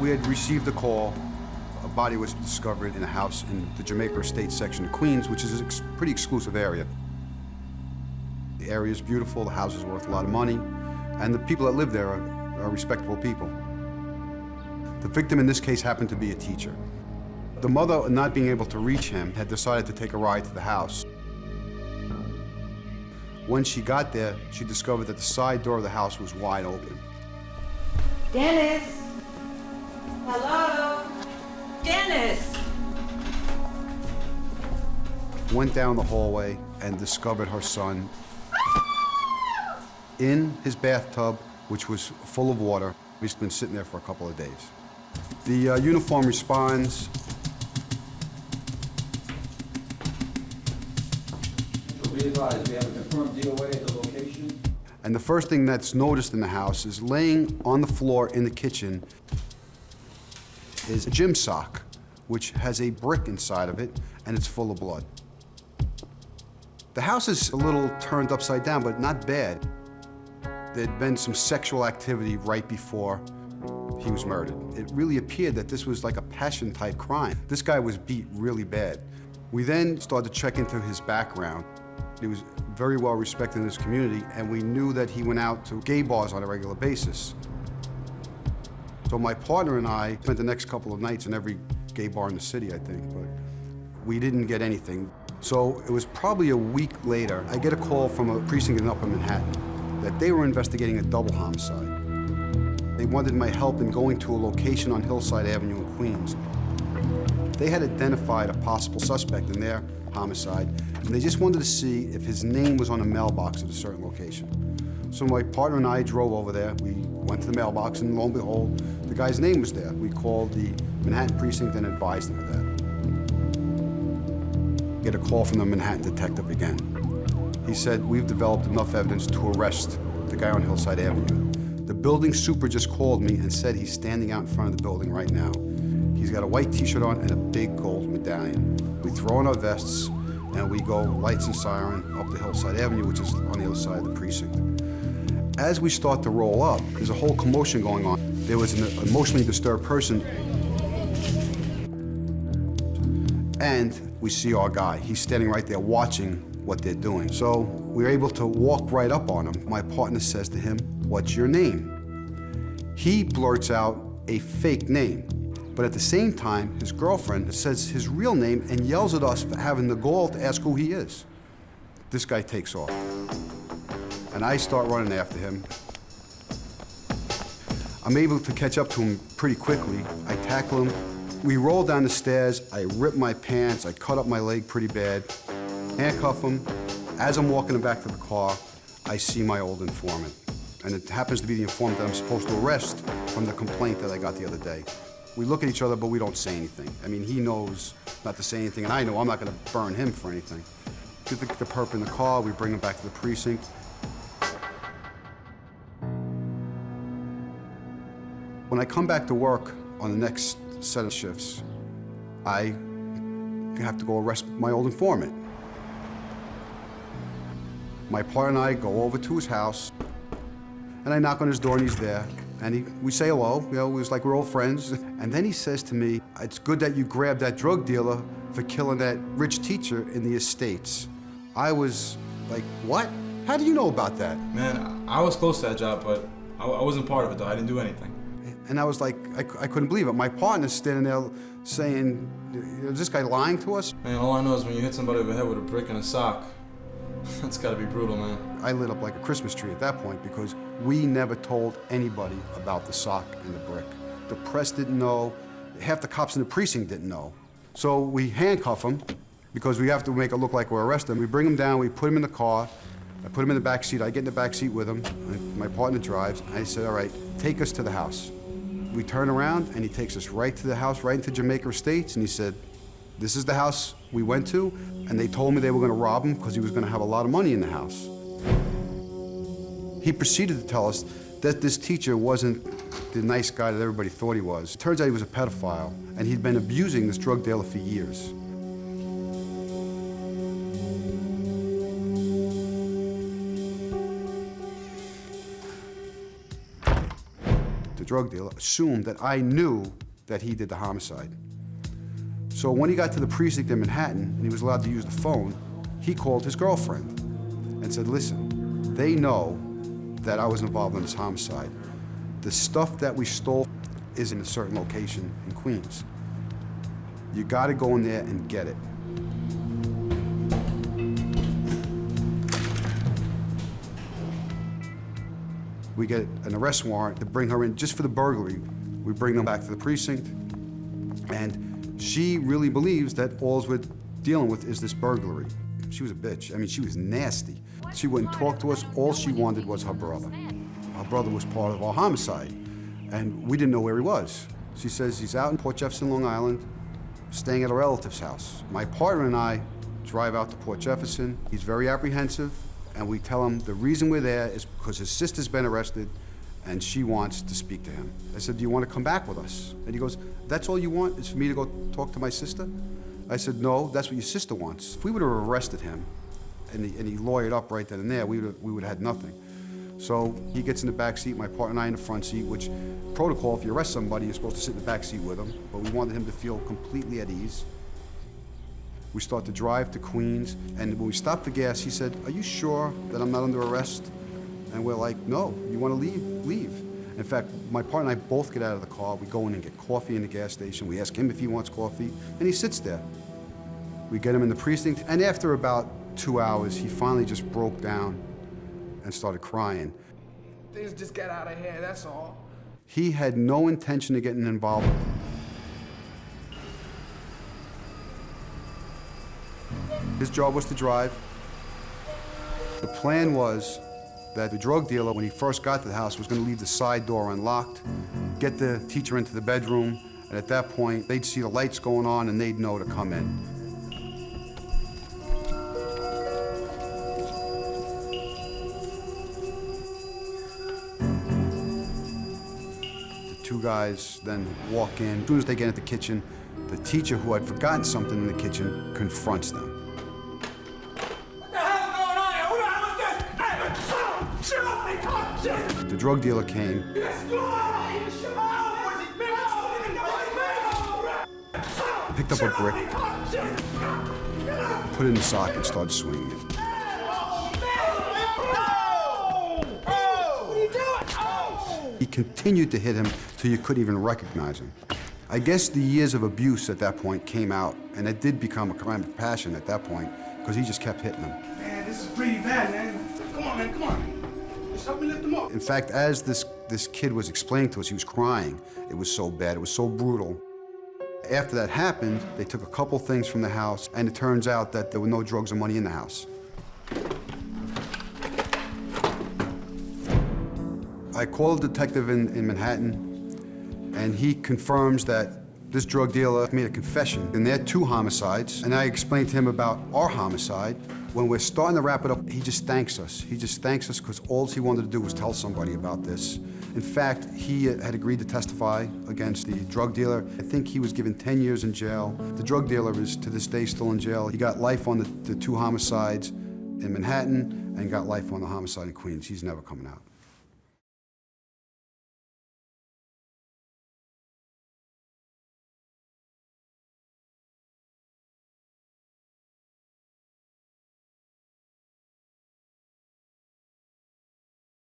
We had received a call. A body was discovered in a house in the Jamaica Estates section of Queens, which is a pretty exclusive area. The area is beautiful, the house is worth a lot of money, and the people that live there are respectable people. The victim in this case happened to be a teacher. The mother, not being able to reach him, had decided to take a ride to the house. When she got there, she discovered that the side door of the house was wide open. Dennis! Hello? Dennis! Went down the hallway and discovered her son in his bathtub, which was full of water. He's been sitting there for a couple of days. The uniform responds. Be advised, we have a confirmed DOA at the location. And the first thing that's noticed in the house is laying on the floor in the kitchen is a gym sock, which has a brick inside of it, and it's full of blood. The house is a little turned upside down, but not bad. There'd been some sexual activity right before he was murdered. It really appeared that this was like a passion-type crime. This guy was beat really bad. We then started to check into his background. He was very well respected in his community, and we knew that he went out to gay bars on a regular basis. So my partner and I spent the next couple of nights in every gay bar in the city, I think, but we didn't get anything. So it was probably a week later, I get a call from a precinct in Upper Manhattan that they were investigating a double homicide. They wanted my help in going to a location on Hillside Avenue in Queens. They had identified a possible suspect in their homicide, and they just wanted to see if his name was on a mailbox at a certain location. So my partner and I drove over there. We went to the mailbox, and lo and behold, the guy's name was there. We called the Manhattan precinct and advised them of that. Get a call from the Manhattan detective again. He said, we've developed enough evidence to arrest the guy on Hillside Avenue. The building super just called me and said he's standing out in front of the building right now. He's got a white t-shirt on and a big gold medallion. We throw on our vests and we go lights and siren up the Hillside Avenue, which is on the other side of the precinct. As we start to roll up, there's a whole commotion going on. There was an emotionally disturbed person, and we see our guy. He's standing right there watching what they're doing. So we're able to walk right up on him. My partner says to him, "What's your name?" He blurts out a fake name, but at the same time, his girlfriend says his real name and yells at us for having the gall to ask who he is. This guy takes off, and I start running after him. I'm able to catch up to him pretty quickly. I tackle him. We roll down the stairs. I rip my pants. I cut up my leg pretty bad. Handcuff him. As I'm walking back to the car, I see my old informant. And it happens to be the informant that I'm supposed to arrest from the complaint that I got the other day. We look at each other, but we don't say anything. I mean, he knows not to say anything, and I know I'm not going to burn him for anything. Get the perp in the car, we bring him back to the precinct. When I come back to work on the next set of shifts, I have to go arrest my old informant. My partner and I go over to his house, and I knock on his door, and he's there. And we say hello, you know, it was like we're old friends. And then he says to me, "It's good that you grabbed that drug dealer for killing that rich teacher in the estates." I was like, "What? How do you know about that?" Man, I was close to that job, but I wasn't part of it, though. I didn't do anything. And I was like, I couldn't believe it. My partner's standing there saying, "Is this guy lying to us?" Man, all I know is when you hit somebody over the head with a brick and a sock, that's gotta be brutal, man. I lit up like a Christmas tree at that point because we never told anybody about the sock and the brick. The press didn't know. Half the cops in the precinct didn't know. So we handcuff him because we have to make it look like we're arresting him. We bring him down, we put him in the car. I put him in the back seat. I get in the back seat with him. My partner drives. I said, "All right, take us to the house." We turn around and he takes us right to the house, right into Jamaica Estates, and he said, "This is the house we went to, and they told me they were going to rob him because he was going to have a lot of money in the house." He proceeded to tell us that this teacher wasn't the nice guy that everybody thought he was. It turns out he was a pedophile, and he'd been abusing this drug dealer for years. The drug dealer, assumed that I knew that he did the homicide. So when he got to the precinct in Manhattan and he was allowed to use the phone, he called his girlfriend and said, listen, they know that I was involved in this homicide. The stuff that we stole is in a certain location in Queens. You gotta go in there and get it. We get an arrest warrant to bring her in just for the burglary. We bring them back to the precinct, and she really believes that all we're dealing with is this burglary. She was a bitch. I mean, she was nasty. She wouldn't talk to us. All she wanted was her brother. Her brother was part of our homicide, and we didn't know where he was. She says he's out in Port Jefferson, Long Island, staying at a relative's house. My partner and I drive out to Port Jefferson. He's very apprehensive, and we tell him the reason we're there is because his sister's been arrested and she wants to speak to him. I said, do you want to come back with us? And he goes, that's all you want, is for me to go talk to my sister? I said, no, that's what your sister wants. If we would have arrested him and he lawyered up right then and there, we would have had nothing. So he gets in the back seat, my partner and I in the front seat, which protocol, if you arrest somebody, you're supposed to sit in the back seat with him, but we wanted him to feel completely at ease. We start to drive to Queens, and when we stopped for gas, he said, are you sure that I'm not under arrest? And we're like, no, you want to leave? Leave. In fact, my partner and I both get out of the car. We go in and get coffee in the gas station. We ask him if he wants coffee, and he sits there. We get him in the precinct, and after about 2 hours, he finally just broke down and started crying. Things just got out of hand, that's all. He had no intention of getting involved. His job was to drive. The plan was that the drug dealer, when he first got to the house, was going to leave the side door unlocked, get the teacher into the bedroom, and at that point, they'd see the lights going on and they'd know to come in. The two guys then walk in. As soon as they get into the kitchen, the teacher, who had forgotten something in the kitchen, confronts them. The drug dealer came, picked up a brick, put it in the socket, and started swinging it. He continued to hit him till you couldn't even recognize him. I guess the years of abuse at that point came out, and it did become a crime of passion at that point, because he just kept hitting him. Man, this is pretty bad, man. Come on, man, come on. Just help me lift him up. In fact, as this kid was explaining to us, he was crying. It was so bad, it was so brutal. After that happened, they took a couple things from the house, and it turns out that there were no drugs or money in the house. I called a detective in Manhattan, and he confirms that this drug dealer made a confession in their 2 homicides, and I explained to him about our homicide. When we're starting to wrap it up, he just thanks us. He just thanks us because all he wanted to do was tell somebody about this. In fact, he had agreed to testify against the drug dealer. I think he was given 10 years in jail. The drug dealer is to this day still in jail. He got life on the 2 homicides in Manhattan and got life on the homicide in Queens. He's never coming out.